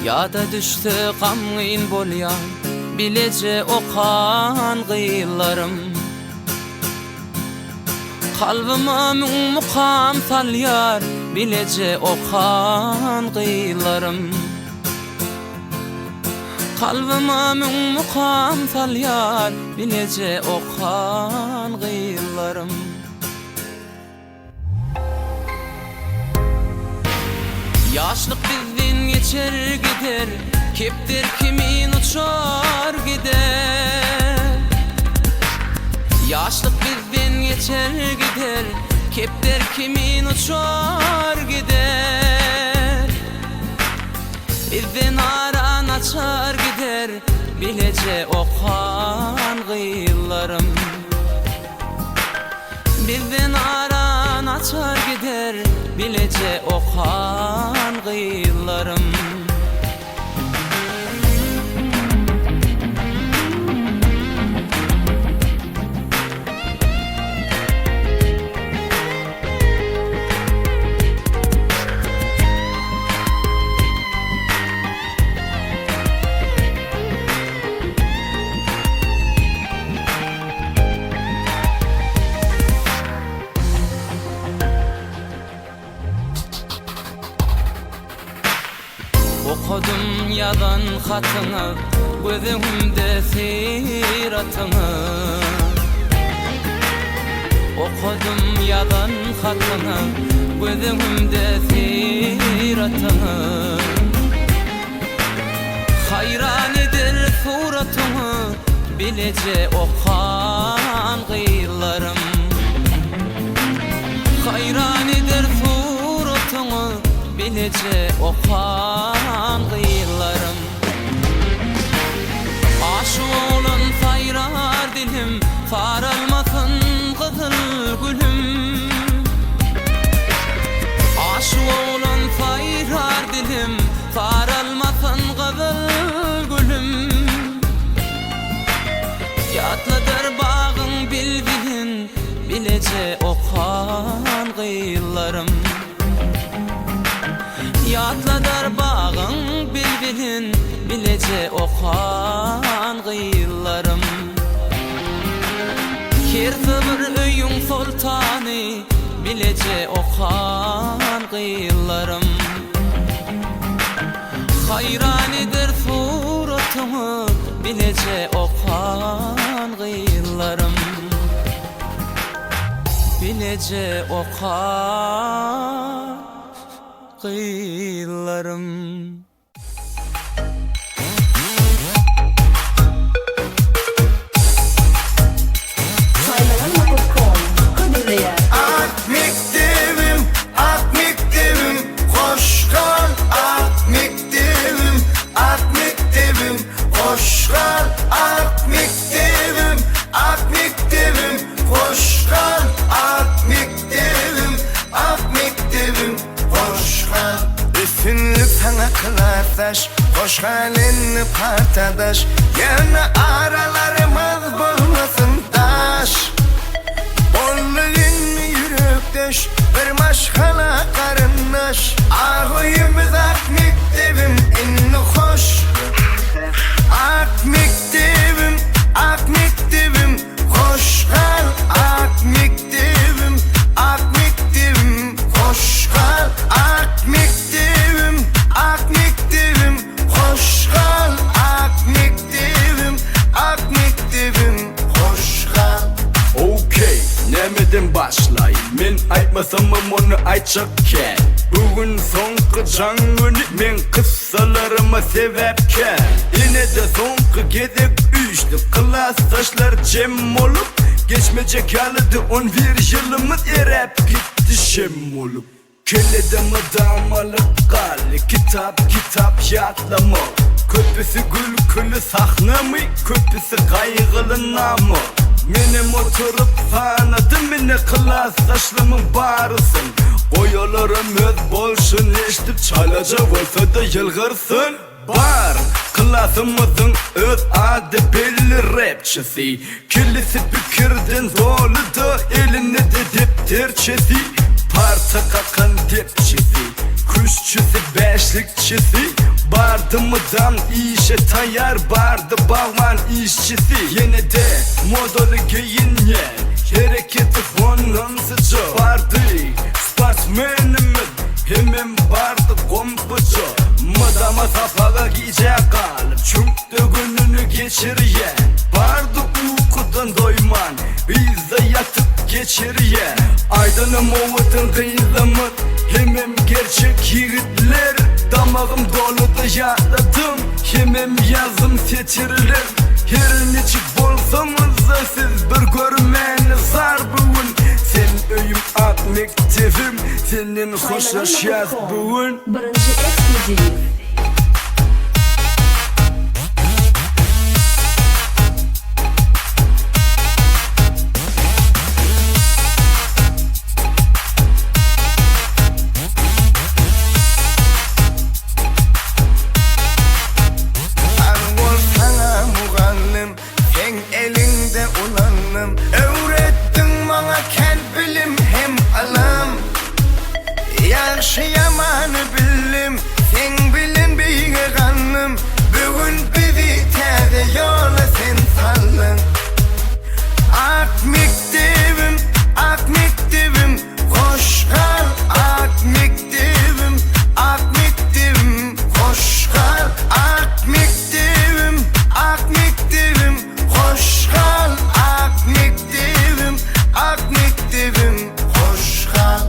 Yada düştü gamgyn bolýan, bilece okan gıylarım. Kalbıma mukam salyar, bilece okan gıylarım. Kalbıma mukam salyar, bilece okan gıylarım. Yaşlık bizden geçer gider, keptir kimin uçar gider. Yaşlık bizden geçer gider, keptir kimin uçar gider. Bizden aran açar gider, bilece okan gıylarım. Bizden aran açar gider, bilece okan gıylarım. Okudum yadan hatıны, gözümde siratını. Okudum yadan hatıны, gözümde siratını. Hayran eder suratını, bilece okan gıylarım. Hayran eder suratını, bilece okan gıylarım. Aşık olan sayrar dilim, sarılmasın kızıl gülüm. Aşık olan sayrar dilim, sarılmasın kızıl gülüm. Yatlıdır bağın bilbilin, bilece okan gıylarım. Yatlıdır bağın bilbilin, bilece okan gıylarım. Kirsibir öyün sultani, bilece okan gıylarım. Hayranidir suratımı, bilece okan gıylarım. Bilece okan gıylarım. Ak mektebim, ak mektebim, hoş kal. Ak mektebim, ak mektebim, hoş kal. Ak mektebim, ak mektebim, hoş kal. Ak mektebim, ak mektebim, hoş kal. Üstünlük sana kılardaş, hoş halini partadaş. Yana aralarımız bulmasın taş. Onların yürektaş, bir maşkala karındaş. Ağıyımız ak mektebim, en hoş. Ak mektebim, ak mektebim, hoş kal. Ak mektebim, ak mektebim, hoş kal. Ak mektebim, ak mektebim, hoş kal. Ak mektebim, ak mektebim, hoş kal. Okey, nemeden başlayayım? Men aytmasam onu aytjakken. Bugün soňky jaň güni men kıssalarıma sebepken. Ine de soňky gezek üçti, klassdaşlar jem olup. Geçmeyecek yalıdı 11 yılımız erep gitti şem olup. Kelledem adamalık gali, kitap yatlama. Köpüsü gül külü sahnamı, köpüsü kaygılı namı. Menem oturup sanadım, mene klassdaşlımın barısın. Oyalarım öz bolşun eşitip çalacak olsa da yılgırsın. Bar klasımızın öz adı belli rapçisi. Kilisi fikirden doludu, elinde de defterçesi. Parça kakan depçisi, kuşçusu beşlikçisi. Bardımıdan işe tayar bardı bağman işçisi. Yine de modalı giyinye hareketi fonlansıcı. Bardı sportsmenimiz hemen bardı kompucu. Madama safaga giyecek kalıp çünkü gününü geçiriye. Bardı uykudan doyman bizde yatıp geçiriye. Aydınım ovudun kıyılamın hemen gerçek yiğitler. Damağım doluda yağladım hemen yazım seçirilir. Her neçik bolsamız da siz bir görmeni zar bugün. Sen öyüm at mektebim senin hoşlaş yaz bugün. Birinci ekskluziv. Elinde ulanım öğrettin bana kel bilim hem alam. Yaxşı yamanı bildim sen bilin bir kanım. Bugün bizi terde yola sen sallın. Ak mektebim hoş kal. Ak mektebim hoş kal. Ak mektebim hoş kal. Ak mektebim hoş kal.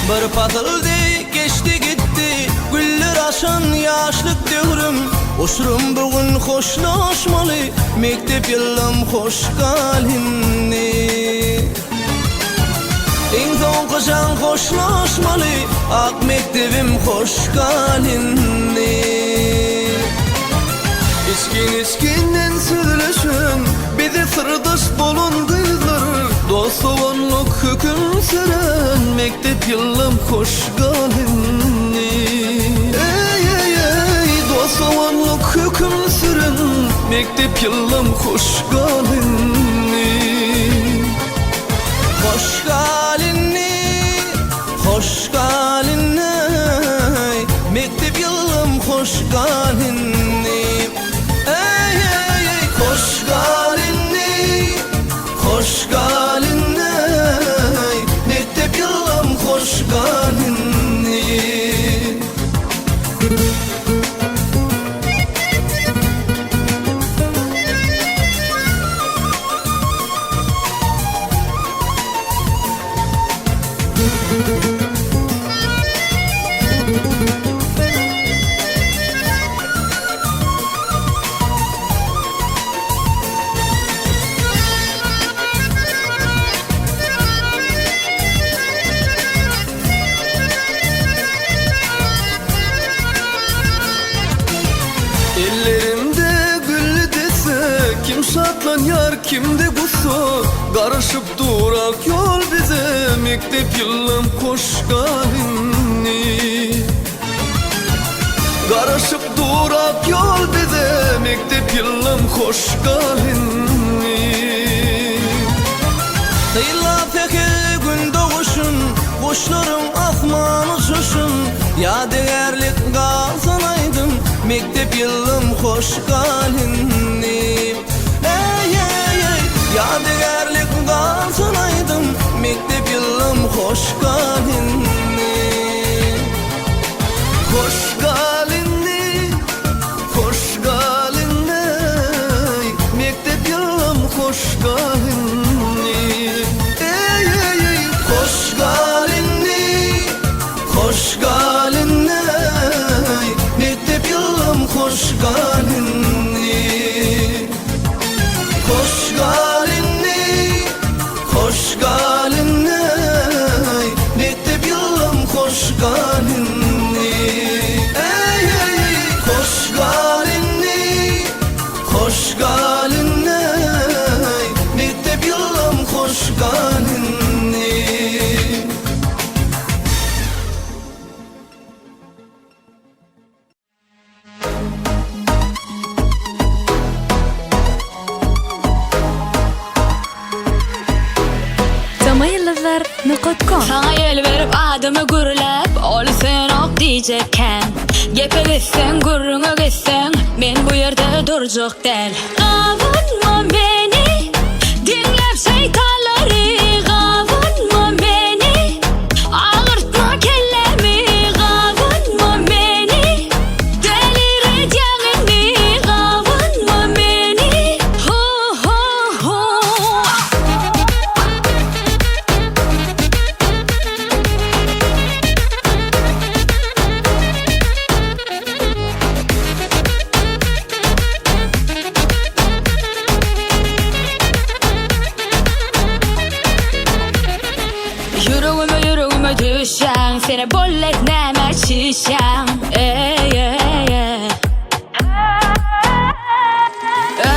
Bir patıldı geçti gitti güller aşan yaşlık devrim. Oşurum bugün hoşlaşmalı mektep yılım hoş galinni. En son kışan hoşlaşmalı ak mektebim hoş galinni. İskinden sözleşen bizi sırdaş bolun kızları. Dostluğunluk hüküm süren mektep yılım hoş galinni. Dostluğunluk hüküm süren mektep yılım hoş galinni. Hoş galinni, hoş galinni. Mektep yılım hoş galinni. Hoş galinni, hoş galinni. Mektep yılım hoş galinni. Ellerimde gül dese kim şatlan yar kimde gusu. Karışıp durak yol bize mektep yılım hoş galinni. Karışıp durak yol bize mektep yılım hoş galinni. Kıyla peki gün doğuşun kuşlarım ahman uçuşun. Yadigarlik kalsanaydım mektep yılım hoş galinni. Yadigarlik kalsanaydım mektep yılım hoş galinni. Hoş galinni. gmail.com. Sana yel verip adımı gürlep ol sen ok diyecekken Gepe bitsen gürrüňe gitsen men bu yerde durjak del Gavunma beni dinlep şeytanları Gavunma beni ağırtma kellemi Gavunma beni delirecekini Gavunma beni hu hu hu Yüreğime düşen seni bollet neme çişen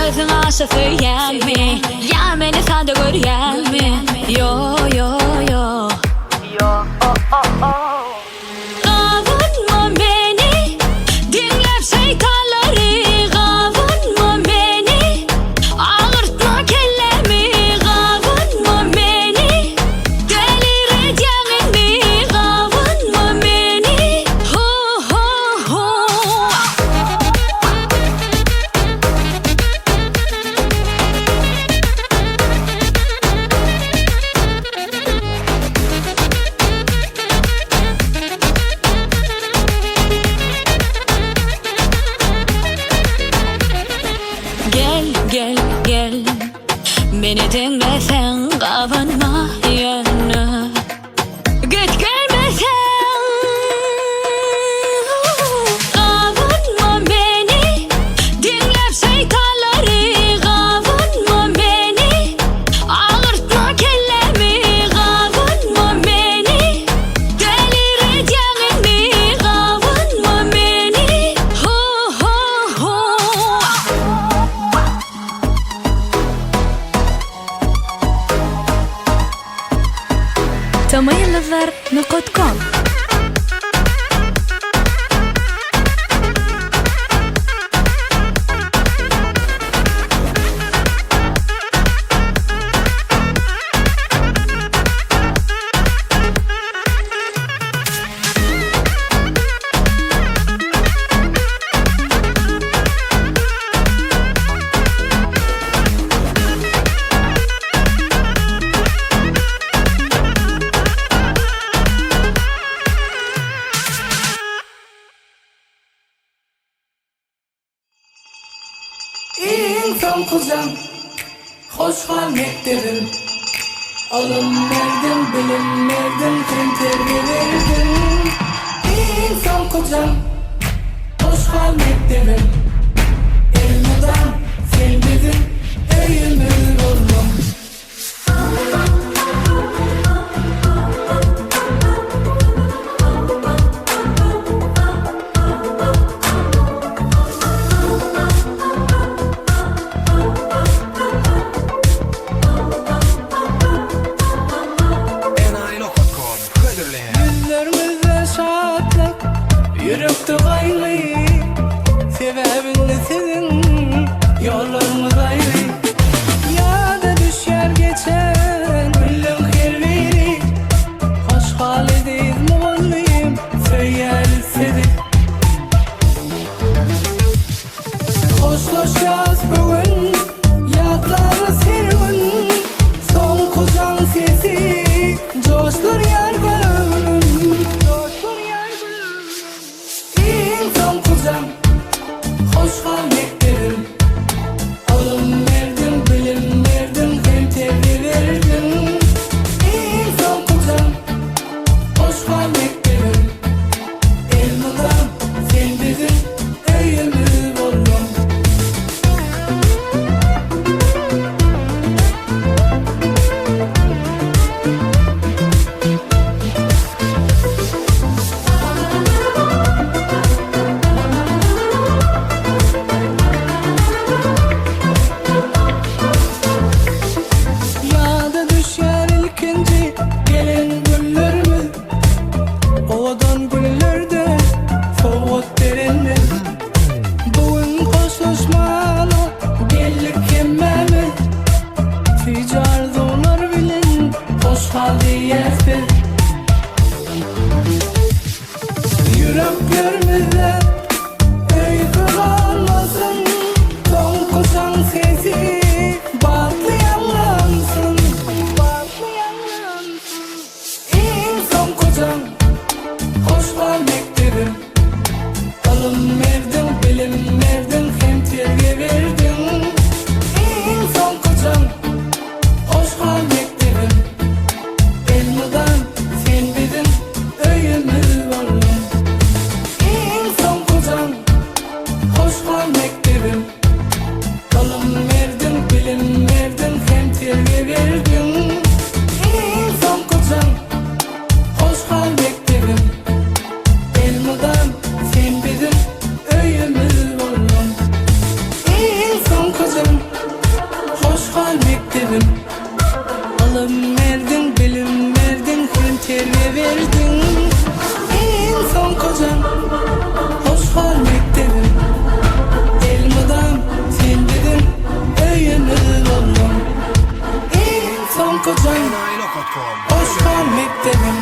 Özün aşa söyleyen mi? Ya beni sende görüyen mi? Yo yo yo Gavunma beni dinlep şeytanları Gavunma beni ağırtma kellemi Gavunma beni delirecekini Gavunma beni hu hu hu Gel gel gel Beni dinle sen Gavunma yönü Git gelme sen Gavunma beni dinlep şeytanları Gavunma beni ağırtma kellemi Gavunma beni delirecekini Gavunma beni hu hu hu tamayınlazlar.com. İnsan kuzum, hoşgal mektedim. Alım verdim, bilim verdim, kim terbiye verdim. İnsan kuzum, hoşgal mektedim. Elmadan sevmedim, eğilmeli oldum. En aylo görmeden öykü kalmasın. Son kocan sesi bağlayanlansın. İnsan kocan hoş kal mektebim. Alım verdin, bilim verdin, hem terbiye verdin. İnsan kocan hoş kal mektebim. Elmadan sen bidin, öyümü varım. İnsan kocan hoş kal mektebim. Alım verdin, bilim verdin, hem terbiye verdin. İnsan kocan hoş kal mektebim. Elmadan sen bidin, öyümü varım. İnsan kocan hoş kal mektebim. Alım verdin, bilim verdin, hem terbiye verdin. İnsan kocan hoş kal mektebim. Elmadan sen bidin, öyümü varım. İnsan kocan hoş kal mektebim.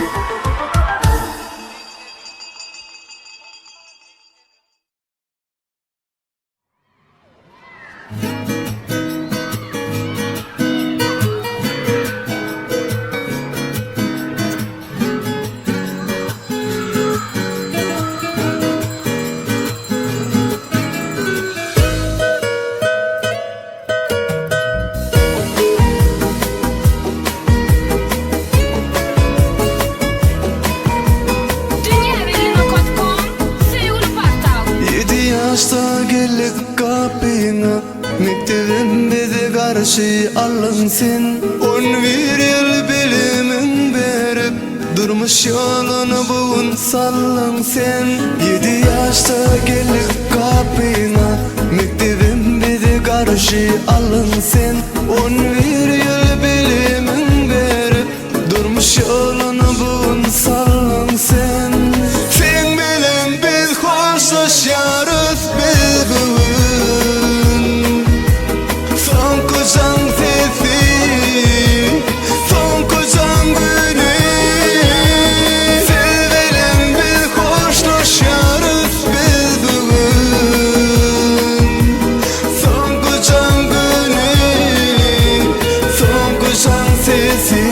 Yedi yaşta geldik kapına, mektebim bize karşı alınsın. 11 yıl bilimin berip, durmuş yolunu bugün sallansın. 7 yaşta geldik kapına, mektebim bize karşı alınsın. 11 yıl bilimin berip, durmuş yolunu bugün sallansın. Sen bilen biz hoşlaşarız biz bugün. Son kocan sesi, son kocan günü. Sen bilen biz hoşlaşarız biz bugün. Son kocan günü, son kocan sesi.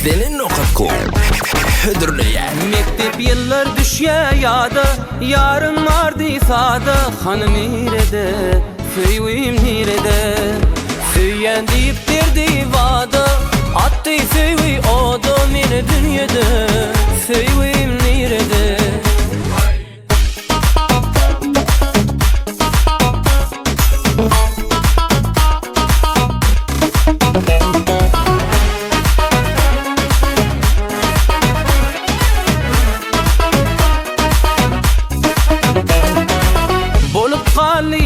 Senin.com Hüdürleyen Mektep yıllar düşya yada, yarım vardı sada. Hanım nerede, söyüyüm nerede? Söyyen deyip derdi vada, attı söyüy o da meni dünyada. Söyüyüm nerede?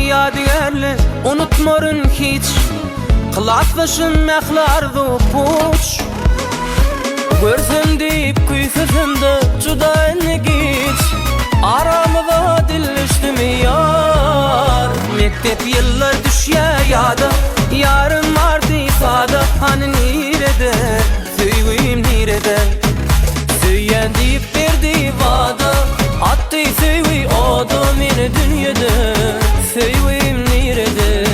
Yadigarli unutmarın hiç, Kılatlaşın mehlardı puç. Görsün deyip küysüzümde juda elini giç, Aramıza dillişti mi yar? Mektep yıllar düşya yada, yarım vardı sada. Hani nerede, söyüyüm nerede? Söyyen deyip verdi vada, attı söyüy o da meni dünyada. Söyüyüm nerede?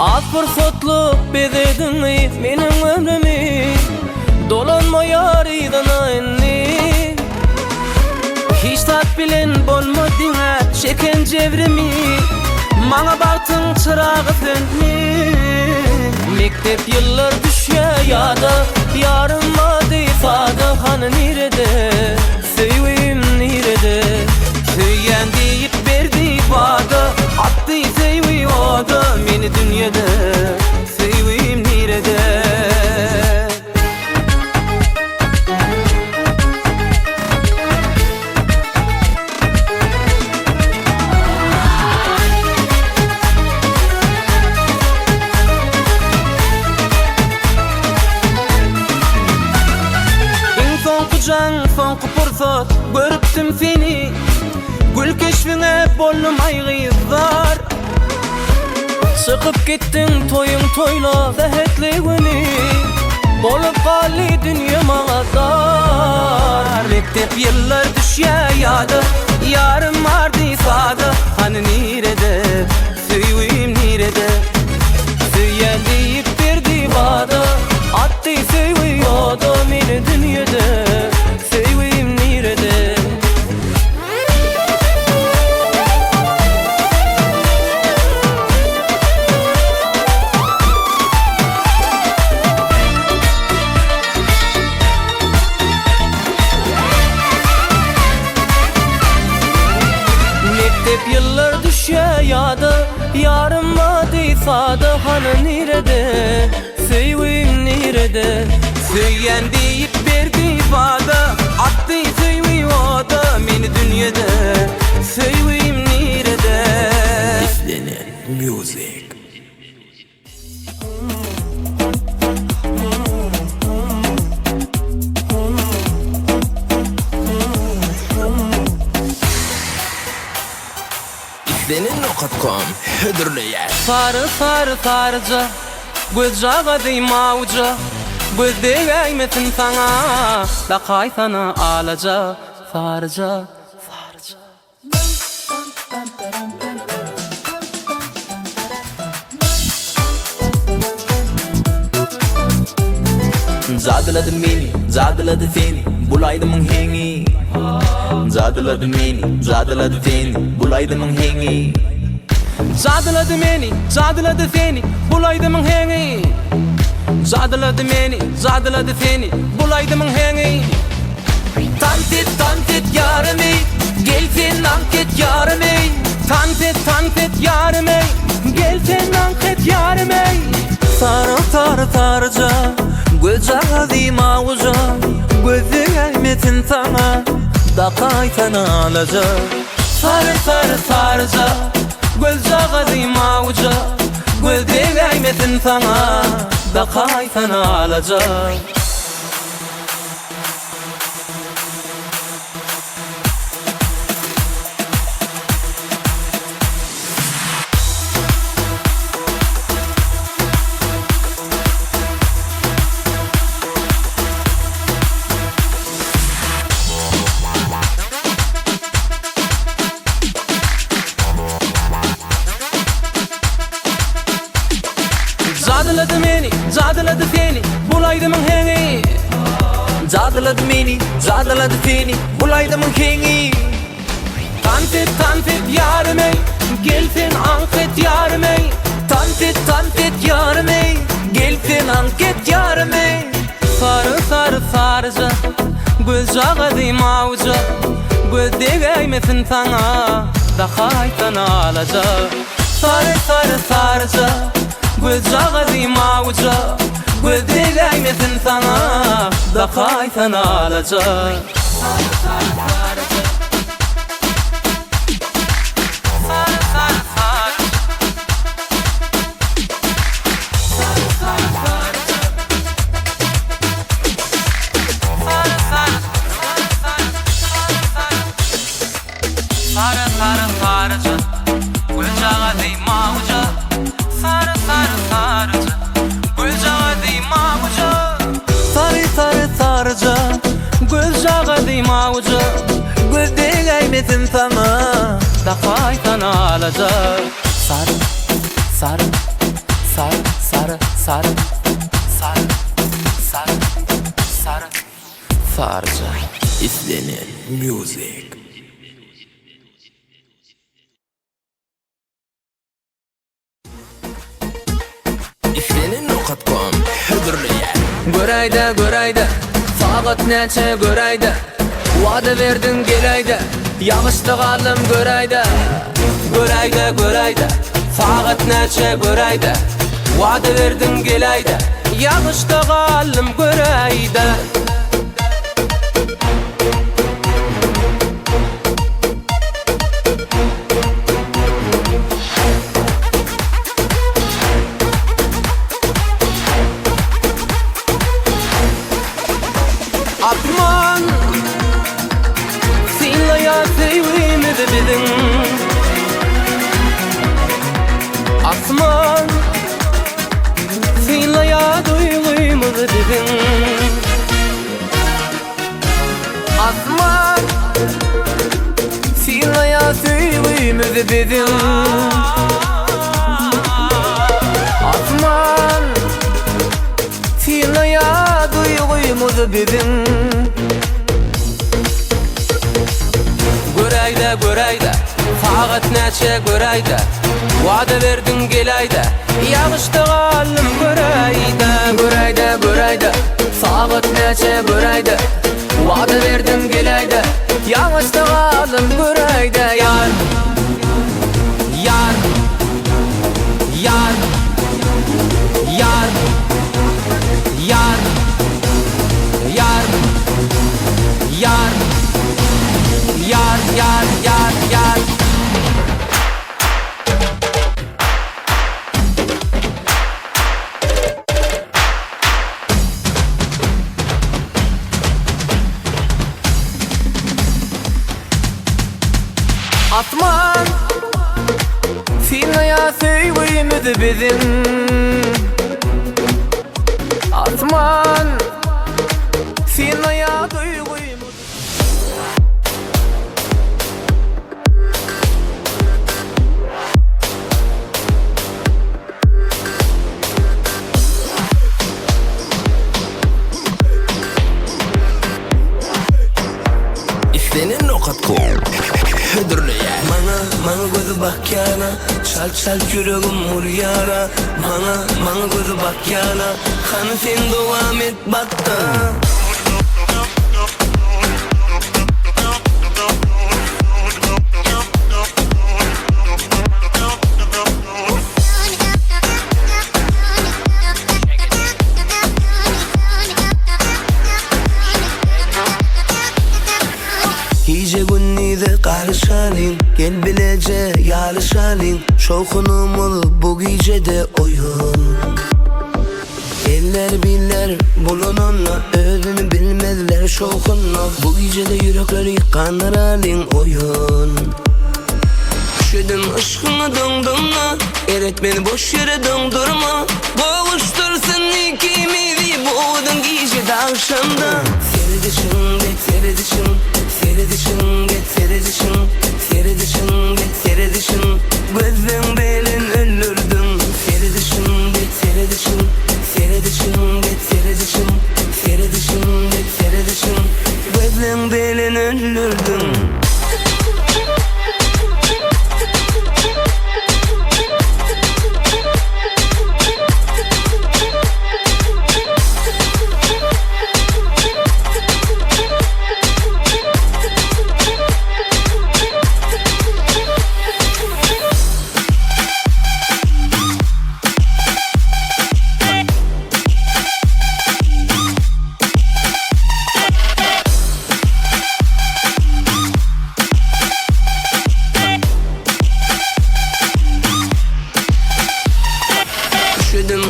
Az fırsatlık bezedin mi benim ömrümü? Dolanma yarıdan enni, hiç tat bilen bolmadın ha şeken cevrimi. Mana baktın çırağı söndü. Mektep yıllar düşya yada, yarım vardı sada. Hani nerede, söyüyüm nerede? Söyyen deyip verdi vada, attı söyüy o da meni dünyada. Söyüyüm nerede? Son fırsat görüptüm seni, gül keşfine bollum aygızdar. Çıkıp gittin toyun toyla sehetli günü, bolup kalli dünyama dar. Mektep yıllar düşya yada, yarım vardı sada. Hani nerede, söyüyüm nerede? Söyyen deyip verdi vada, attı söyüy o da meni dünyada. Söyüyüm nerede? Mektep yıllar düşya yada, yarım vardı sada. Hani nerede, söyüyüm nerede? Söyyen deyip verdi vada, attı söyüy o da meni dünyada. Söyüyüm nerede? Senin Music Senin.com Hüdürleyen Sarı sarı sarıca, göz jağı deyma uca. Göz değmesin sana, da kay sana alaca. Sarıca, sarıca. Zadaladı beni, zadaladı seni, bulaydımın hengi. Zadaladı beni, zadaladı seni, bulaydımın hengi. Zadaladı beni, zadaladı seni, bulaydımın hengi. Zadaladı beni, zadaladı seni, bulaydımın hengi. Tantet yarımı, gelsin anket yarımı. Tantet yarımı, gelsin anket yarımı. Sarı sarı sarıca, göz jağı deyma uca. Gözü gelmesin sana, da kay sana alaca. Sarı sarı sarıca, göz jağı deyma uca. Gözü gelmesin sana, da kay sana alaca. Zadıladı meni, zadıladı seni, bulaydımın hengi. Zadıladı meni, zadıladı seni, bulaydımın hengi. Tantet yarım ey, gelsin anket yarım ey. Tantet yarım ey, gelsin anket yarım ey. Sarı sarıca, göz ağzım avuca. Göz değmesin sana, daha aytan alacak. Sarı sarıca, göz ağzım avuca. Göz değmesin sana, daha aytan alacak. Sarıca, gülcağa deyim avuca. Sarıca, gülcağa deyim avuca. Sarıca, gülcağa deyim avuca. Göz değmesin sana, daha aytan alacak. Sarıca, istenen music. İstenen.com hüdürlüyen Göreyde Saat neçe göreyde Vada verdin geleyde Yağışta kaldım göreyde Saat neçe göreyde Vada verdin geleyde Yağışta kaldım göreyde. Atman Sinlaya sevimi de bilin. Atman Sinlaya duygumu da bilin. Atman Sinlaya sevimi de bilin. Atman Sinlaya duygumu da bilin. Göreyde Saat neçe göreyde Vada verdin geleyde Yağışta kaldım göreyde Saat neçe göreyde Vada verdin geleyde Yağışta kaldım göreyde. Yar Atman Sinaya sevgimi de bilin. Atman Sinaya duygumu. İstenen.com hüdürlüyen. Mana gözü bak yana, çal yüreğim vur yara. Mana gözü bak yana, hani sen devam et batta. İyice günnide karışalım, gel bilece yarışalım. Şokunumul bu gecede oyun. Eller biller bulunanla, ödünü bilmezler şokunla. Bu gecede yürekleri kandıralım oyun. Üşüdüm ışkını döndümle, eret beni boş yere döndürme. Boğuştursun ikimizi boğdun gecede akşamda. Seyredişin, seyredişin, gözün belin öldürdün. Seyredişin,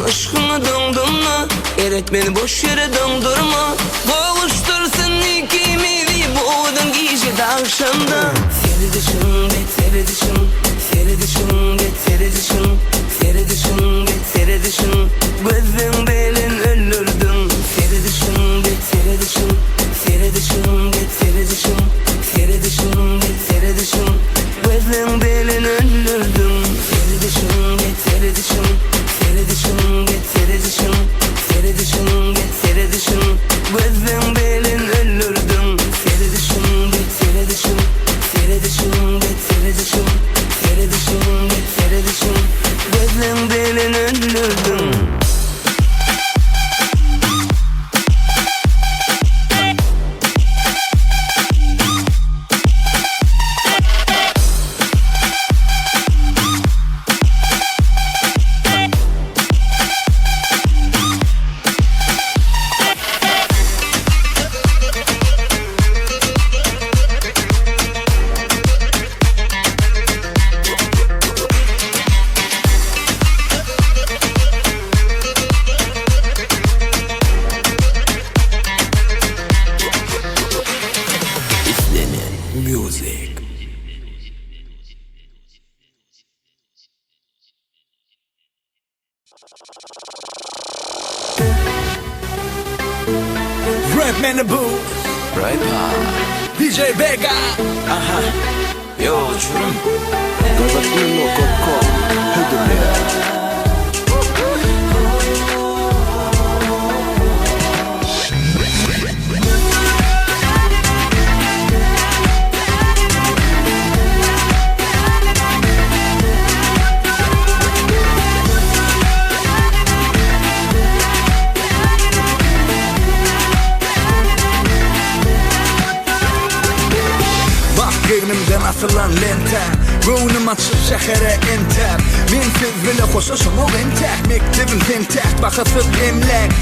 aşkına döndürme. Gerek beni boş yere döndürme. Kavuştursun ikimizi boğdun gece akşamda. Seri düşün, seri düşün, seri düşün, seri düşün, seri düşün, seri düşün. Gözün belin öldürdün. Seri düşün, seri düşün, seri düşün, seri düşün, seri düşün, seri düşün. Gözün belin öldürdün. Seri düşün, seri düşün, seri düşün, seri düşün, seri düşün, seri düşün. Gözün belin öldürdün. Seri düşün, seri düşün, seri düşün, seri düşün, seri düşün, seri düşün. Gözün belin öldürdün. Music. Rapman the booth. Right DJ Vega. Aha. Yo uçurum. Kazaklıno.com. Hıdırlıya. Gönlümden asılan lenten Ruhunum açıp şehre enter Minsiz bile hoşuşum o entek Mektebim tentek bakasız emlek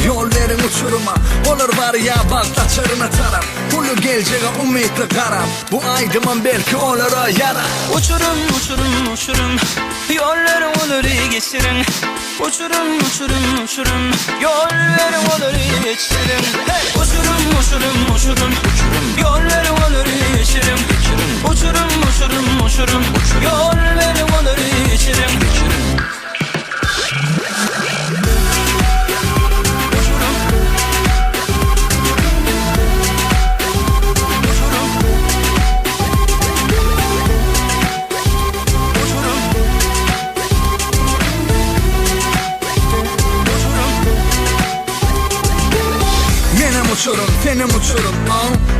Yol verin uçuruma Olur var ya bağdaçlarına taraf Bulu geleceğe umutlu karab Bu aydımın belki olur o yara Uçurum uçurum uçurum Yollarım olur geçirin Uçurum uçurum uçurum Yollarım olur geçirin hey! Uçurum uçurum uçurum Yollarım olur geçirin Uçurum uçurum uçurum Yollarım olur geçirin Uçurum, senim uçurum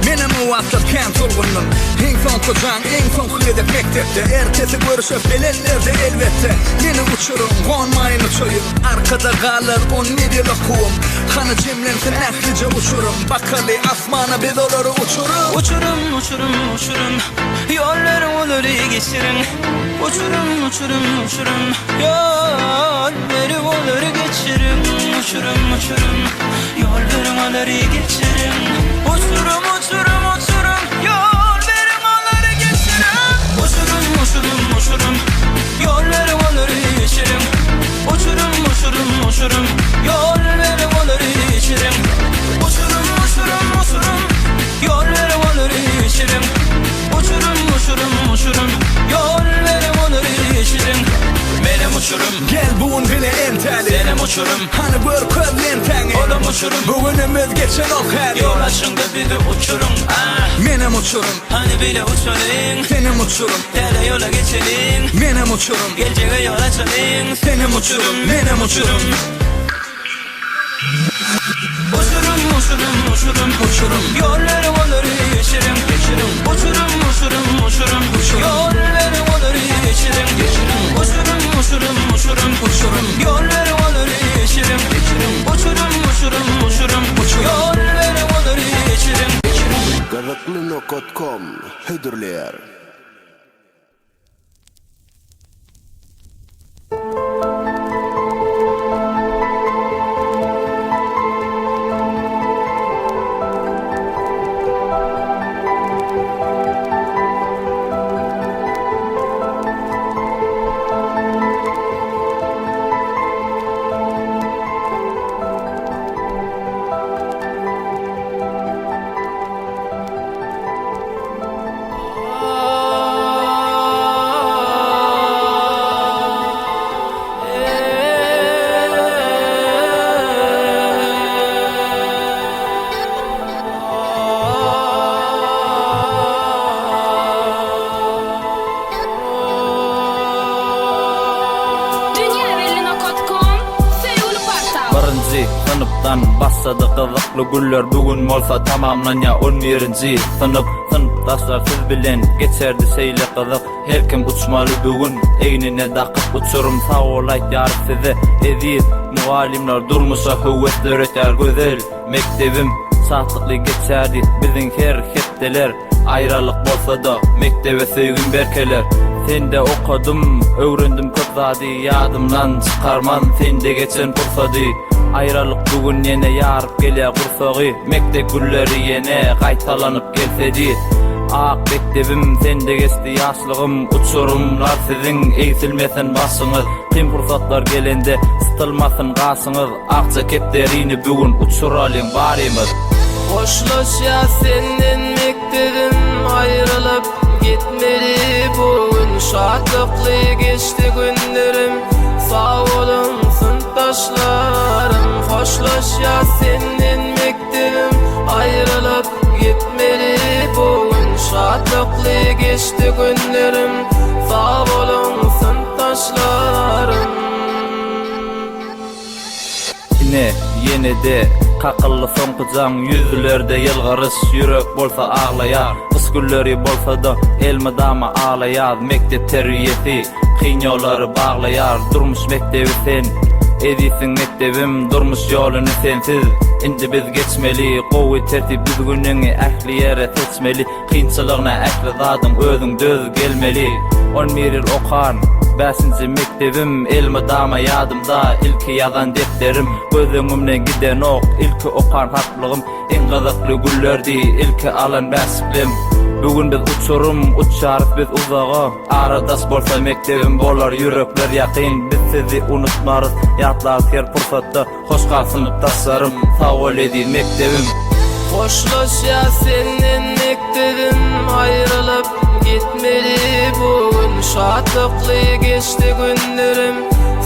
Benim o atıp kent olgunum En son kocan, en son hıyede mektepte Ertesi görüşüp bilenlerde elbette Yeni uçurum, konmayın uçuyum Arkada kalır, on nedil okuum Kanı cimlensin ehlice uçurum Bakalı asmana bir doları uçurum Uçurum uçurum uçurum Yollarım olur geçirin Uçurum uçurum uçurum Yollarım olur geçirin Uçurum uçurum Yollarım olur geçirin Uçurum uçurum uçurum Yollarım olur geçirin Uçurum uçurum uçurum Yollarım olur geçirin Uçurum uçurum uçurum Yollarım olur geçirin Uçurum uçurum uçurum Yollarım olur geçirin Uçurum uçurum uçurum Yollarım olur geçirin Benim uçurum Gel bugün bile enteli Benim uçurum Hani bir köz lenteni Oğlum uçurum Bugünümüz geçen ok her Yol açında bir de uçurum Benim uçurum Hani bile uçalım Senim uçurum Dere yola geçelim Benim uçurum Geleceğe yol açalım Senim uçurum Benim uçurum Uçurum uçurum uçurum Uçurum Yollarım olur geçirim Uçurum uçurum uçurum Yollarım olur geçirim Uçurum uçurum uçurum Yollarım olur geçirim Uçurum uçurum uçurum Yollarım olur geçirim Kazaklıno.com. Hıdırlıya. 6-njy sınıpdan başlady kızykly günler bugün bolsa tamamlanýa 11-nji sınıp sınıpdaşlar siz bilen geçerdi şeýle kızık her kim uçmaly bugün eýnine dakyp uçurum sag bolaydyar size eziz muallimler durmuşa höwet öğreter gözel mektebim saatlikli geçerdi bizin her hepdeler aýralyk bolsa da mektebe söýgün berkeler sende okudum öwrendim köp zady ýadymdan çykarman sende geçen pursady aýralyk bugün ýene ýaryp gelýär gursagy mektep günleri ýene gaýtalanyp gelsedi ak mektebim sende geçdi ýaşlygym uçurumlar sizin eýsilmesen başyňyz kim pursatlar gelende stylmasyn gasyňyz akça kepderini bugün uçuralyň barymyz Hoşlaşa senden mektebim ayrılıp gitmeli bugün şadlıklı geçti günlerim sağ olun sınıftaşlarım Hoşlaşa senden mektebim ayrılıp gitmeli bugün şadlıklı geçti günlerim sağ olun sınıftaşlarım Yine de kakıllı sonkucan yüzlerde yılgarış yürek bolsa ağlayar kış günleri bolsa da elma dama ağlayar mektep terbiyesi kıyın yolları bağlayar durmuş mektebi sen edisin mektebim durmuş yolunu sensiz indi biz geçmeli kovu tertip biz gününü ähli yere seçmeli kıyınçılığına ähli zadın özün döz gelmeli 11 yıl okan 5-nji mektebim elma dama ýadymda ilki ýazan defterim gözüňimden giden ok ilki okan hatlygym en gazaply günlerdi ilki alan bäsiplim bugün biz uçurum uçaryp biz uzaga aradaş bolsa mektebim bolar yürekler ýakyn biz sizi unutmarys ýatlar her pursatda hoş sınıfdaşlarym sag boledy mektebim Hoşlaşa senden mektebim ayrılıp gitmeli bugün şadlıklı geçti günlerim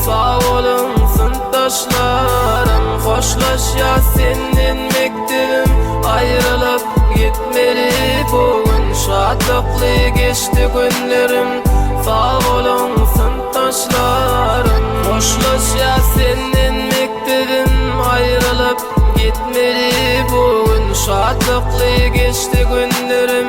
sağ olun sınıftaşlarım Hoşlaşa senden mektebim ayrılıp gitmeli bugün şadlıklı geçti günlerim sağ olun sınıftaşlarım Hoşlaşa senden mektebim ayrılıp gitmeli bugün şadlıklı geçti günlerim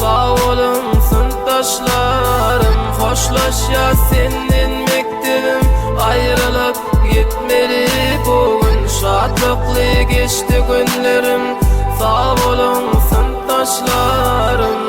sağ olun sınıftaşlarım Hoşlaşa senden mektebim ayrılıp gitmeli bugün şadlıklı geçti günlerim sağ olun sınıftaşlarım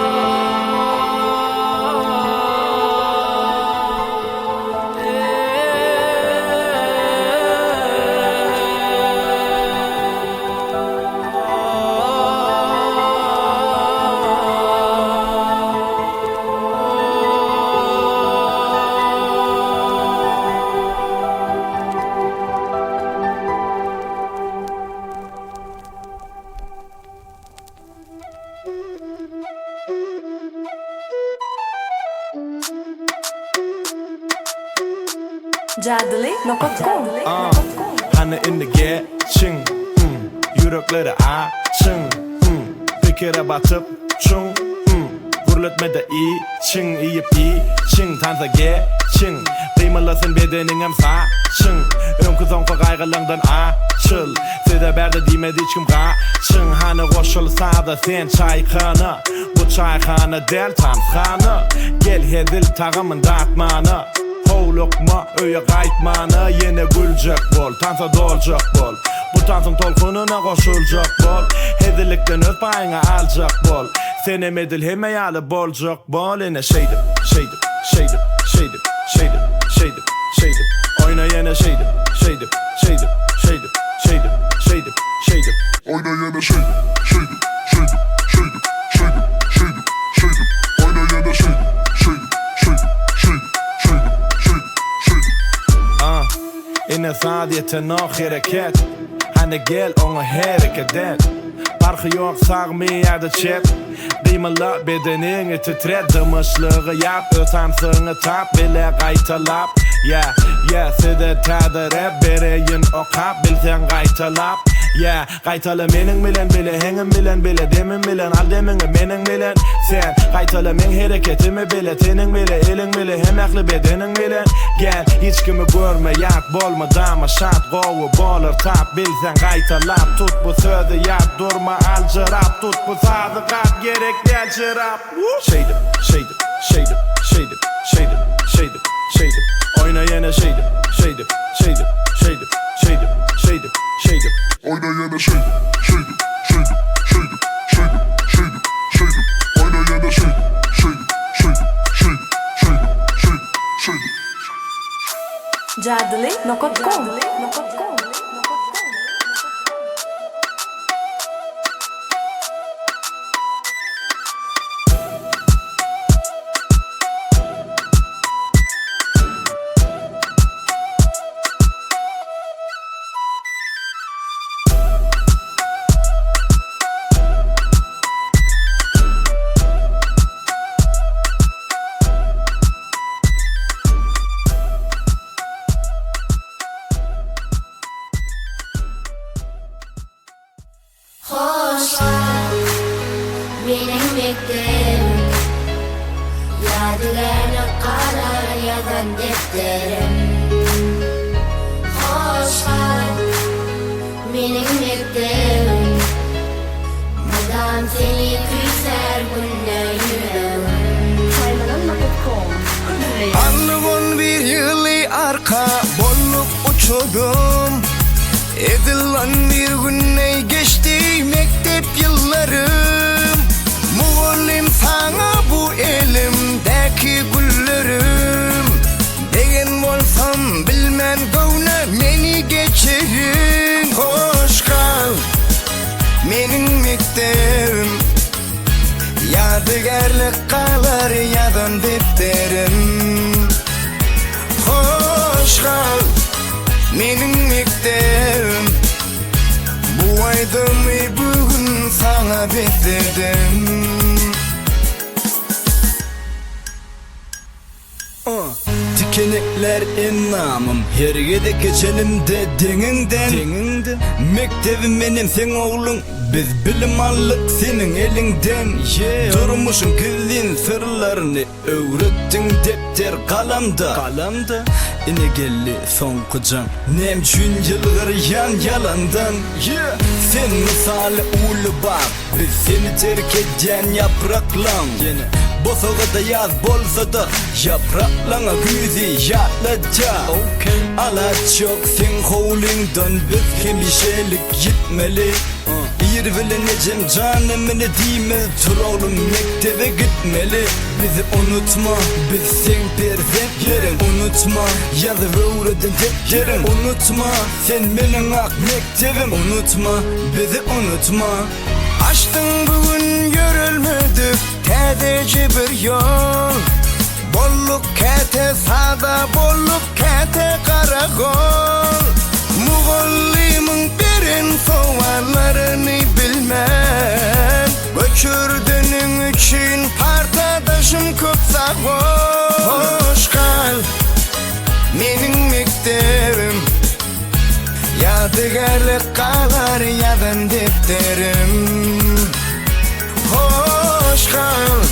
Jadli.com Hani in the geçin yürekleri açın bir kere batıp çun gurletmede için iyip için tansa geçin kıymalasın bedeningem saçın önkü zonka gaygılarından açıl size berdi dimedi hiç kim kaçın hani koşulsa da sen çaykanı bu çaykanı del tamskanı gel hedil tağımın dağıtmanı Lokma öye gaytmanı yine gülecek bol tansa dolacak bol bu tansın tolkununa koşulacak bol hedilikten öz payına alacak bol senem edil hemeyalı bolacak bol yine şeydim oyna yine şeydim oyna yine şeydim oyna yine şeydim Inne saadiyete noch hareket Hani gel ona hareket et Farkı yok sağmayada çep Kıymala bedenini titret Dımışlığı yap Ötansını tap bile gaytalap Yeah, side tadır hep Bereyin o kap Bilsen gaytalap Yeah, qaytala mening bilen bile, heňim bilen bile, demin bilen, al demiňi meniň bilen. Sen qaytala men hereketimi bile, tening bile, eliň bile, hem ähli bedening bilen. Gel, hiç kimi görme, ýat bolma, dama şat, gowy bolar, tap bilsen qaytalap, tut bu sözi ýat, durma, aljırap, tut bu sadykat, gerek däl çırap. Şeydim, şeydim, şeydim, şeydim, şeydim, şeydim, şeydim. Oyna yine şeydim, şeydim, şeydim, şeydim, şeydim, şeydim, şeydim. Oyna yana şeydim, şeydim, şeydim, şeydim, şeydim, şeydim, şeydim. Oyna yana şeydim, şeydim, şeydim, şeydim, şeydim, şeydim, şeydim. Jadli.com Benim beklerim Yadigarlı karar yazan defterim Hoş kal Benim beklerim Madem seni küser günde yüreğim Anlıgon bir yılı arka bolluk uçudum Edilen bir günne geçti mektep yıllarım Muğullim sana bu elimdeki güllerim Degen olsam bilmen gavna meni geçerin Hoş kal menin mektebim Yadigarlık kalar yadan defterim Hoş kal menin mektebim Bu aydımı bugün sana bitirdim Dikenekler enamım her gede geçenimde deninden Mektebim benim sen oğlun biz bilim aldık senin elinden Durmuşun gizlin sırlarını öğrettin defter kalamda Ine geldi son kucam Nemçün yılgır yan yalandan Sen misali ulu bak biz seni terk eden yapraklan Bosağa da yaz bolsa da yapraklana güzi yatlaca Ala çok sen hovlindan biz hemşelik gitmeli Bir bilineceğim canımını diyme Tur oğlum mektebe gitmeli Bizi unutma biz sen perzentlerin Unutma yazı öğredin defterin Unutma sen benim ak mektebim Unutma bizi unutma Açtın bugün görülmedik tedeci bir yol Bolluk kete sağda bolluk kete karakol Muğullimin birin soğanlarını bilmem Göçürdüğün için partadaşım köp sağol Hoş kal menin mektebim Yadigarlık kalar yadan defterim Hoş kal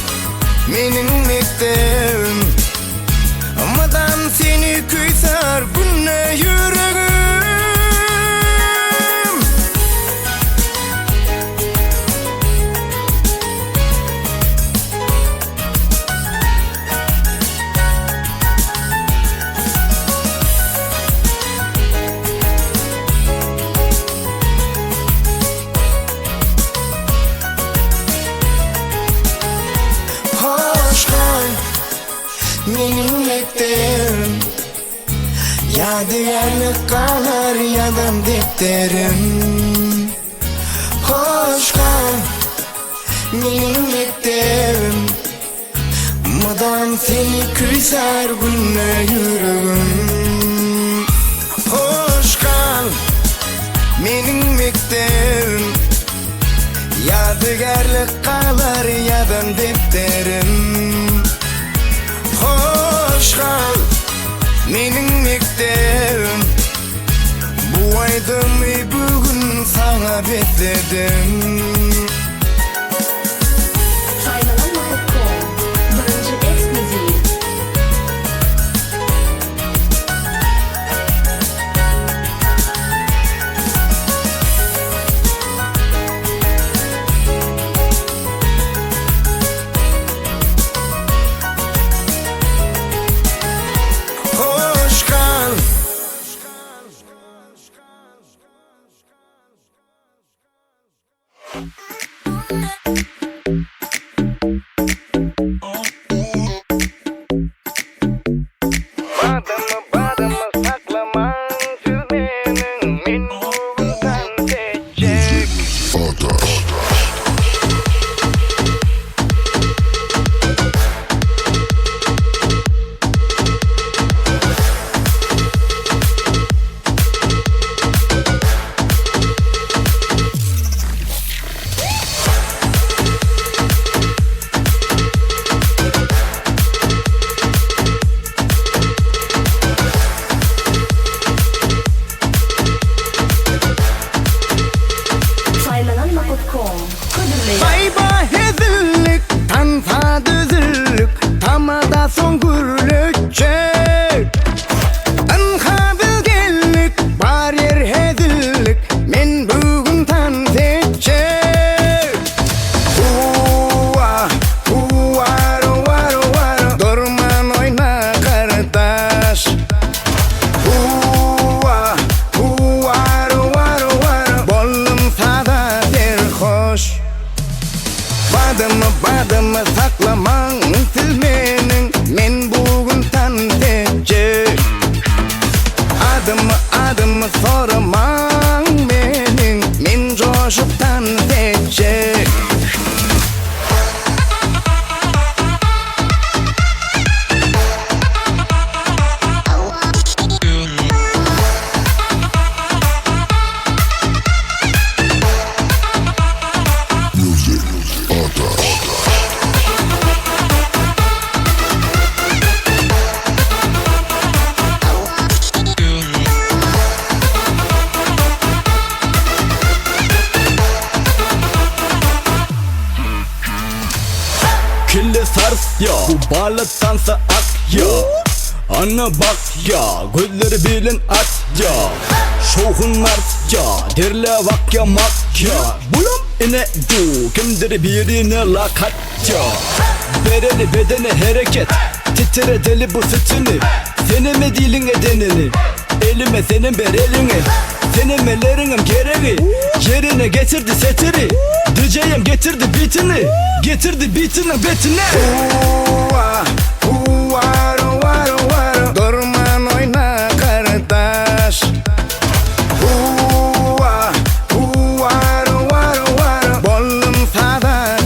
menin mektebim Amadan seni küser günne yüreğim Benim mektebim Yadigarlık kalar yadan defterim Hoş kal benim mektebim Madem seni küser günne yüreğim Hoş kal benim mektebim Yadigarlık kalar yadan defterim Hoş kal menin mektebim Bu aydımı bugün sana bekledim. Saymalanma.com Birinci ekskluziv. Hoş kal. Badımı saklaman sürmenin min bugün seçecek. Saymalanma.com Kudurlayın. Sayba hezillik, tanfa düzüllük, tamada son gürlükçek. Anha bilgenlik, bariyer hezillik, men bugün tan seçecek. Hua, huaro, varo, varo, durman oyna kardeş. Hua, huaro, varo, varo, bollum sada hoş. Badımı saklaman silmenin men bugün tan seçecek. Adımı sorman menin men coşup tan seçecek. Kille sars ya, bu balet dansa ak ya. Ana bak ya, gözleri bilin at ya. Şoğunlar ya, derle vak ya mak ya. Bulam ine du, kimdir birine lakat ya. Bereli bedene hareket, titre deli bu sütünü. Senin mi dilin edenini, elime senin ber elini. Senin ellerim gereği, yerine getirdi setiri. DJ'im getirdi bitini, getirdi bitinin betine. Hua, huaro, varo, varo, durman oyna kardeş. Hua, huaro, varo, varo, bollum sada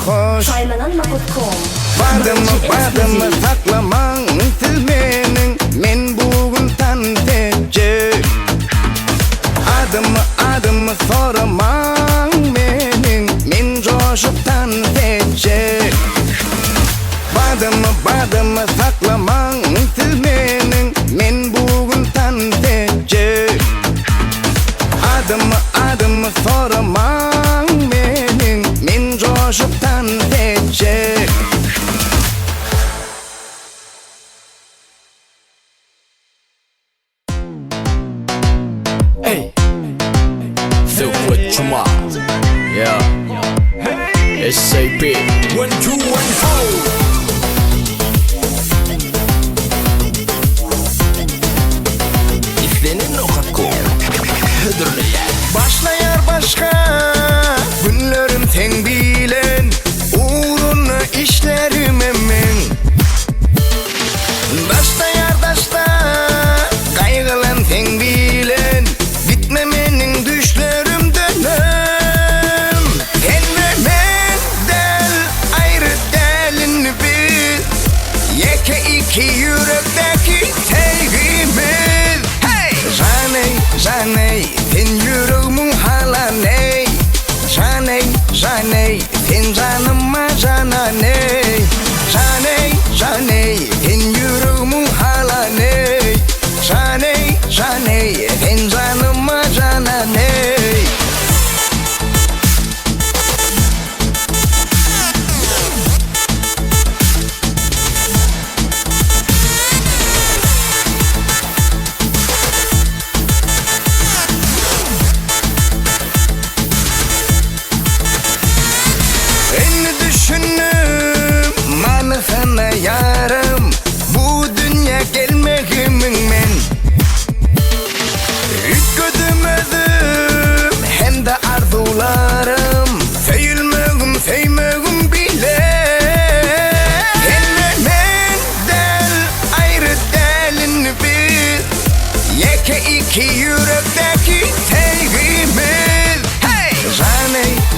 hoş. Saymalanma.com Badımı saklaman silmenin men bugün tan seçecek. Adımı sorman menin men coşup tan seçecek. Badımı saklaman silmenin men bugün tan seçecek. Adımı sorman menin men coşup tan seçecek. Hey, so what you want? Yeah, SAP 1, 2, 1, 4. İflenin o kakko Hıdırlayan Başlayar başka günlerim sen bilen, uğruna işlerim emin. Başlayar daşta kaygılan sen bilen, bitmemenin düşlerim dönem. Sen ve ben del ayrı delini bil, yeke iki yürekteki sevgimiz. Hey! Janey, sen yüreğimin hala ney? Janey, sen canıma cananey. Janey, sen yüreğimin hala ney? Janey, sen canıma cananey.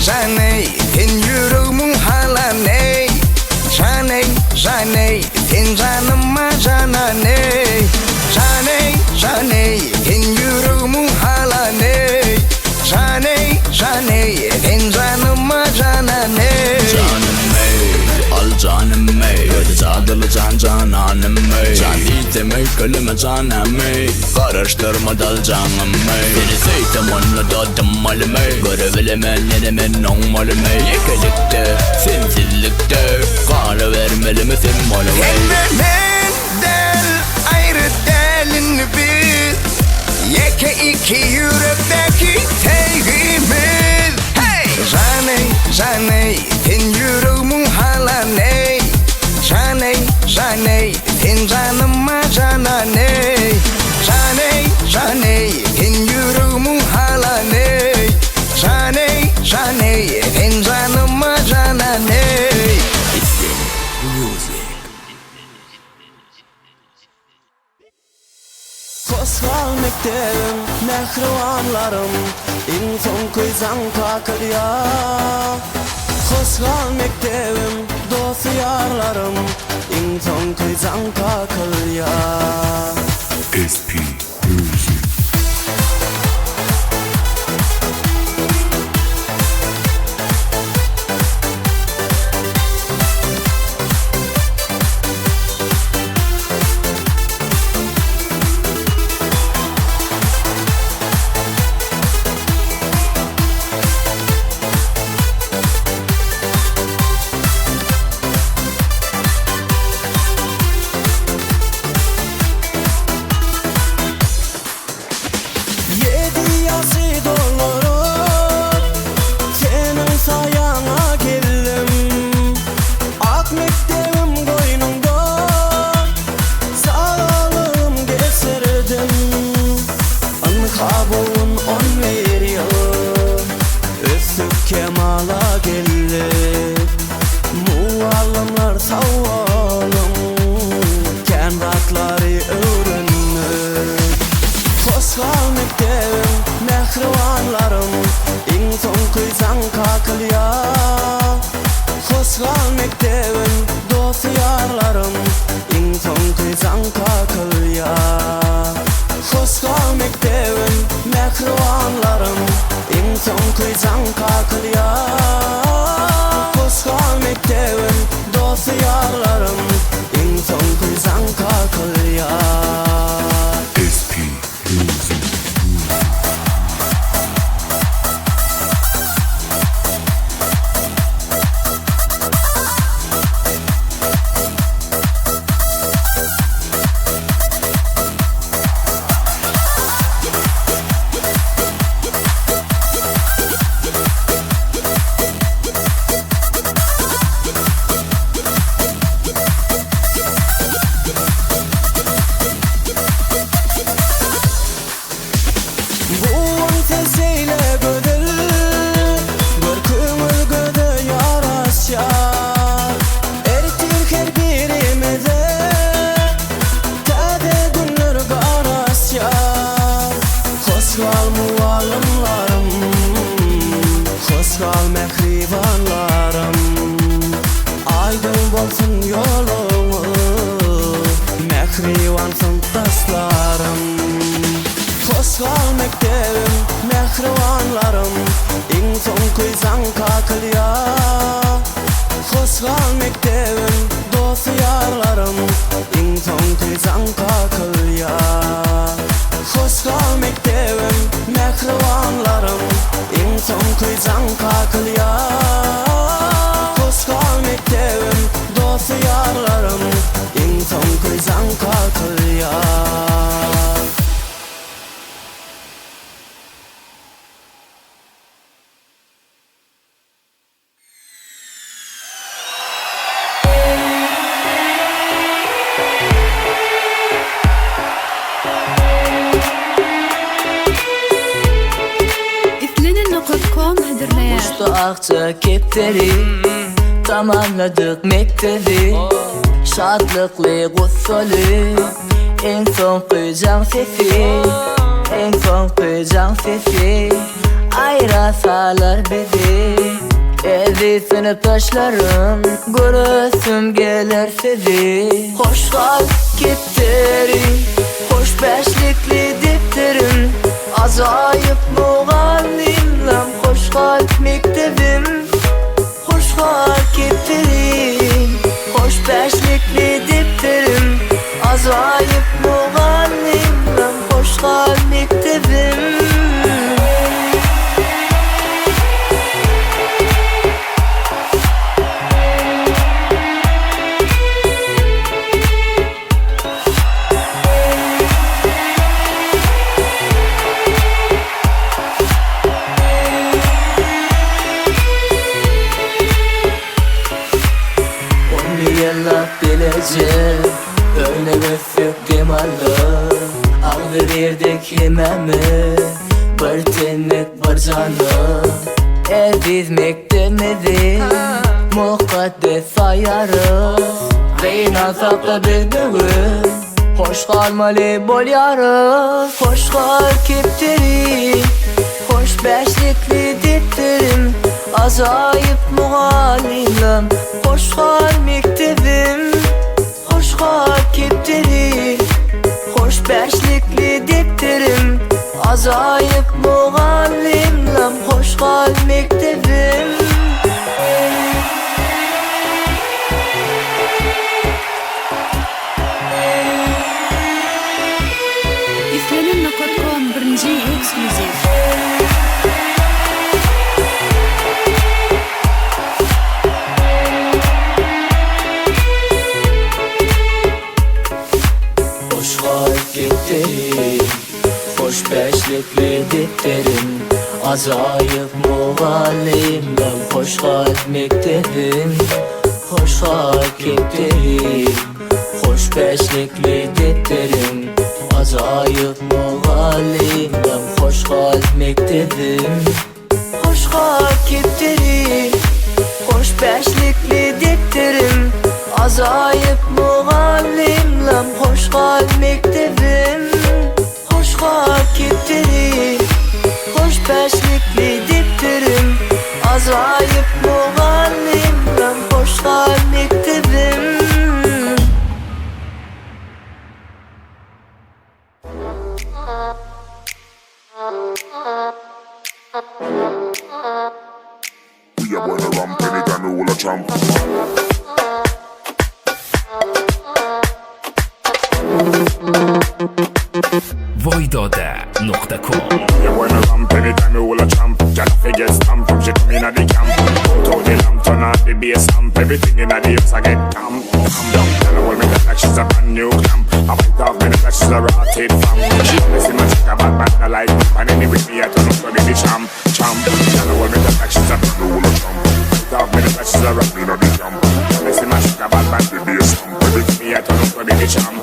Janey, sen yüreğimin hala ney? Janey, Janey, sen canıma cananey. Janey, Janey, sen yüreğimin hala ney? Janey, Janey, sen canıma cananey. Canım ey, al canım ey, sadılı can cananım ey. Can demek kelime canım ey, karıştırma dal canım ey. Seni sevdim onu da dımalım ey, görebilemenlerime normalim ey. Yekelikte, sensizlikte, kanı vermeli mi sen malım ey. Kendimden del ayrı delin biz, yeke iki yürekteki sevgimiz. Hey! Janey, Janey, sen yüreğimin hala ney? Janey, Janey, sen canıma cananey. Janey, Janey, sen yüreğimin hala ney? Janey, Janey, sen canıma cananey. Kosgal mektebim, mehrivanlarım, in son kuyzan kakılya. Kosgal mektebim, dost yarlarım, in son kuyzan kakılya. SP Music. Kemala gelip muallimlar savolum, kenrakları öğrenir. Kosgal mektebim, mehrivanlarım, in son kuyzan kakılya. Kosgal mektebim, dost yarlarım, in son kuyzan kakılya. Kosgal mektebim, mehrivanlarım, in son kuyzan kakılya. Kosgal mektebim, dost yarlarım, in son kuyzan kakılya. SP Music. Kosgal muallimlarım, kosgal mehrivanlarım, aydın bolsun yolunu, mehrivansın dostlarım. Kosgal mektebim, mehrivanlarım, in son kuyzan kakılya. Kosgal mektebim, dost yarlarım, in son kuyzan kakılya. Kosgal mektebim, mehrivanlarım, in son kuyzan kakılya. Kosgal mektebim, dost yarlarım, in son kuyzan kakılya. Uçtu akça kepteri, tamamladık mektebi. Şadlıklı gussolü, en son kuyacağım sesi, en son kuyacağım sesi. ayrasalar bizi. Evi sınıftaşlarım görüsüm gelir sizi. Hoş kalp gittirin, hoş beşlikli diptirim. Azayıp muğallimlem, hoş kalp mektebim. Hoş kalp gittirin, hoş beşlikli diptirim. Azayıp muğallimlem, hoş kalp mektebim. Öyle göfük gemalı Ağlı verdik yememi Bir tenlik bir canı Eviz mektemizi Mukaddes sayarız Reyna sapla biz bugün Hoş kalmalı bol yarız Hoş kal kiptirin Hoş beşlikli diptirim Azayıp muhallimlem Hoş kal mektebim Hoş kal kiptirin Hoş beşlikli diptirim Azayıp muhallimlem Hoş kal mektebim İslenim.com birinci ekskluziv. Hoş kalp gittirin Hoş beşlikli diptirim Azayıp muğallimlem Hoş kalp mektebim Hoş kalp gittirin Hoş beşlikli diptirim Azayıp muğallimlem Hoş kalp mektebim Hoş kalp gittirin Hoş beşlikli diptirim Azayıp muğallimlem Hoş kalp mektebim Hoş kalp gittirin Hoş beşlikli diptirim Azayıp muğallimlem Hoş kalp mektebim We are going to ramp anytime we will a champ. Voidode.com Yeah, when I ramp anytime we will a champ. Jack figure stamp from she come in at the camp. Put out the lamp, turn out the bass amp. Everything in at the house I get camp. Tell her me that like she's a brand new clamp. I bite off me like she's a rotted fam. She missing my chick about man I like. And anyway me I turn up to the champ. Tell her me that like she's a brand new champ. Bite off me like she's a rotted at the camp. Missing my chick about man the bass amp. Everything me I turn up to the champ.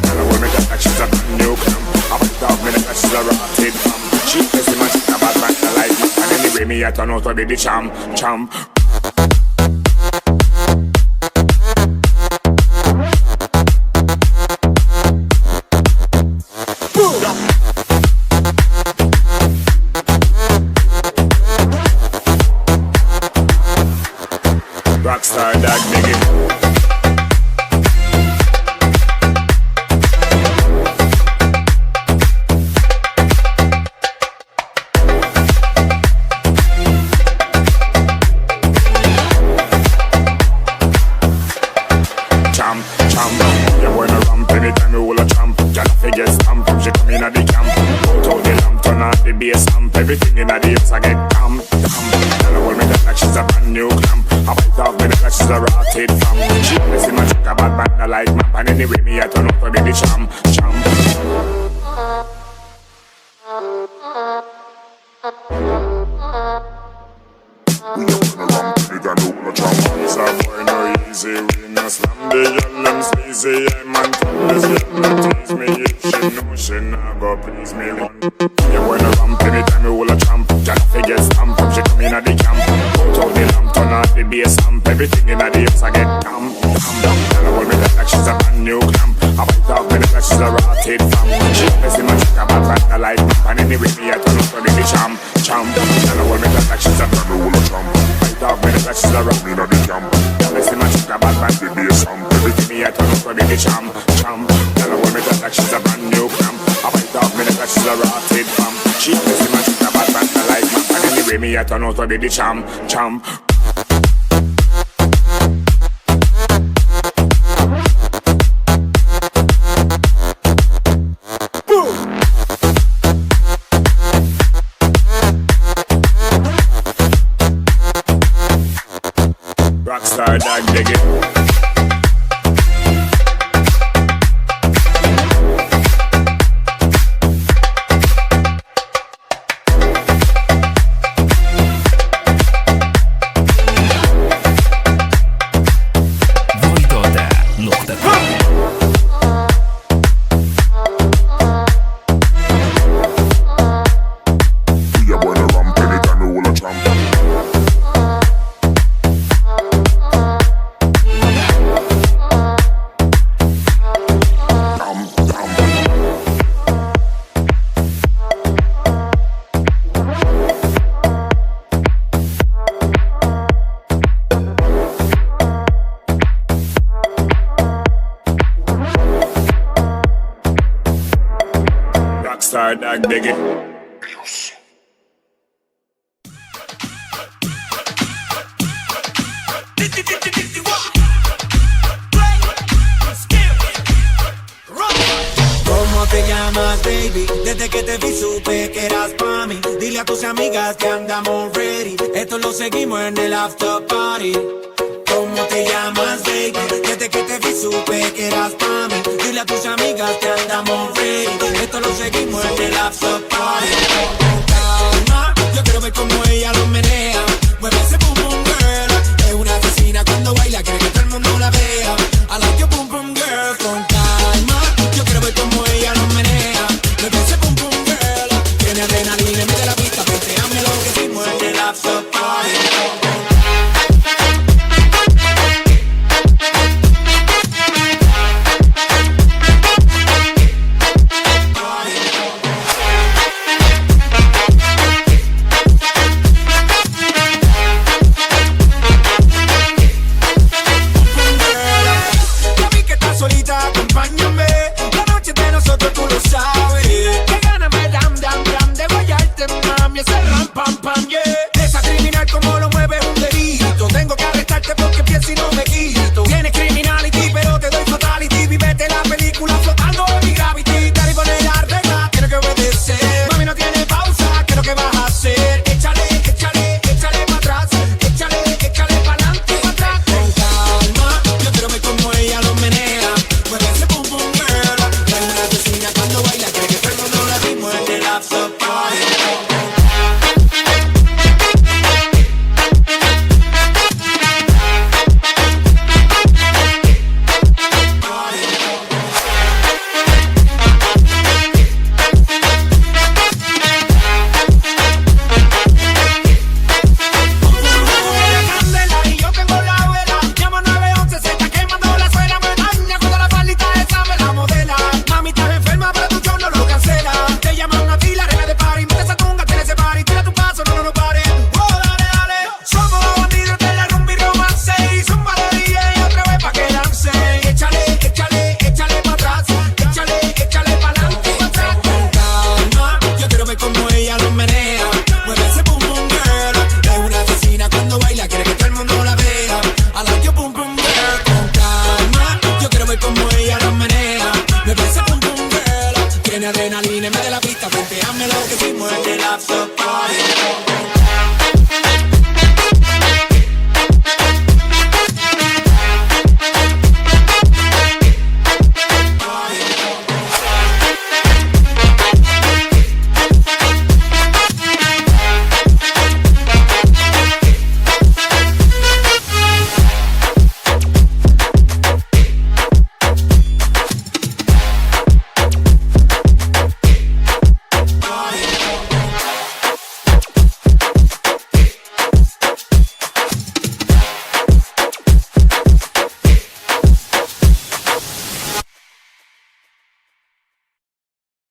Tell her me that like she's a brand new clamp. I bite off me like she's a rotted fam. She missing my chick about man I like. And anyway me I turn up to the champ. Rockstar dog nigga. Champ, yeah, when I ramp anytime we will a champ. Jack figure stamp from she come in at the camp. Put out the lamp, turn out the bass amp. Everything in at the house I get camp. Tell her hold me that like she's a brand new clamp. I bite off me like she's a rotted fam. She missing my chick a bad man I like map. And anyway me I turn up to be the champ. We up in the ramp, we got no champ. It's a boy no easy, we no slam the girl them sleazy. I'm on top, this girl no tease me. If she know she not go please me one. Yeah, when I ramp anytime we will a champ. Jack figure stamp from she come in at the camp. Put out the lamp, turn out the bass amp. Everything in at the house I get camp. Tell her hold me that like she's a brand new clamp. I bite off me like she's a rotted fam. She missing my chick a bad man I like map. And anyway me I turn up to the champ. champ. Girl, hold me tight like she's a brand new champ. Fight off me like she's a rock me inna the camp. Girl, I see my chick a bad bad with bass drum. Everything me I turn up for me the champ. Girl, hold me tight like she's a brand new cramp. I fight off me like she's a rotted fam. She see my chick a bad bad like man. And anyway me I turn out for me the champ. Rockstar dog dig it. Rockstar dog dig it. ¿Cómo te llamas, baby? Desde que te vi supe que eras pa' mí. Dile a tus amigas que andamos ready. Esto lo seguimos en el after party. ¿Cómo te llamas, baby? Desde que te vi supe que eras pa' mí. Dile a tus amigas que andamos ready. Esto lo seguimos en el after party. Con calma, yo quiero ver cómo ella lo menea. Mueve ese boom boom girl. Es una asesina cuando baila, quiere que todo el mundo la vea. I like your boom boom girl. Con calma, yo quiero ver cómo ella lo menea. Mueve ese boom boom girl. Tiene adrenalina en medio de la pista. Penteame lo que hicimos en el after party. Tiene adrenalina en medio de la pista. Penteame lo que hicimos en el after party.